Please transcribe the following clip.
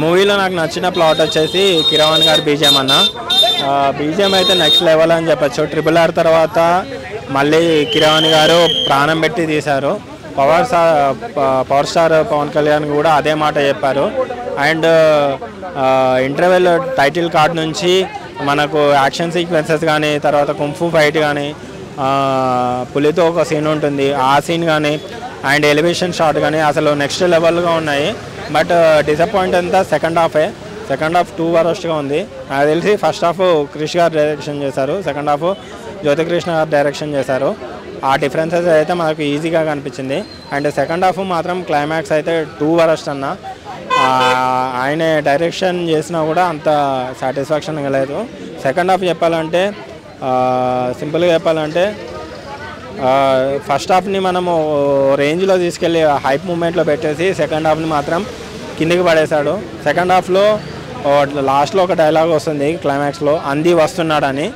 మూవీలో నాకు నచ్చిన ప్లాట్ వచ్చేసి కిరవాణి గారి బీజిఎం అన్న. బీజిఎం అయితే నెక్స్ట్ లెవెల్ అని చెప్పచ్చు. RRR తర్వాత మళ్ళీ కిరవాణి గారు ప్రాణం పెట్టి తీశారు. పవర్ స్టార్ పవన్ కళ్యాణ్ కూడా అదే మాట చెప్పారు. అండ్ ఇంటర్వెల్ టైటిల్ కార్డ్ నుంచి మనకు యాక్షన్ సీక్వెన్సెస్ కానీ, తర్వాత కుంఫు ఫైట్ కానీ, పులితో ఒక సీన్ ఉంటుంది, ఆ సీన్ కానీ, అండ్ ఎలివేషన్ షాట్ కానీ అసలు నెక్స్ట్ లెవెల్గా ఉన్నాయి. బట్ డిసప్పాయింట్ అంతా సెకండ్ హాఫ్ 2 వరస్ట్గా ఉంది. నాకు తెలిసి ఫస్ట్ హాఫ్ క్రిష్ గారు డైరెక్షన్ చేశారు, సెకండ్ హాఫ్ జ్యోతికృష్ణ గారు డైరెక్షన్ చేశారు. ఆ డిఫరెన్సెస్ అయితే మనకు ఈజీగా కనిపించింది. అండ్ సెకండ్ హాఫ్ మాత్రం క్లైమాక్స్ అయితే 2 వరస్ట్ అన్న. ఆయన డైరెక్షన్ చేసినా కూడా అంత సాటిస్ఫాక్షన్గా లేదు. సెకండ్ హాఫ్ చెప్పాలంటే, సింపుల్గా చెప్పాలంటే, ఫస్ట్ హాఫ్ని మనము రేంజ్లో తీసుకెళ్ళి హైప్ మూమెంట్లో పెట్టేసి సెకండ్ హాఫ్ని మాత్రం కిందికి పడేశాడు. సెకండ్ హాఫ్లో లాస్ట్లో ఒక డైలాగ్ వస్తుంది క్లైమాక్స్లో, అంది వస్తున్నాడని.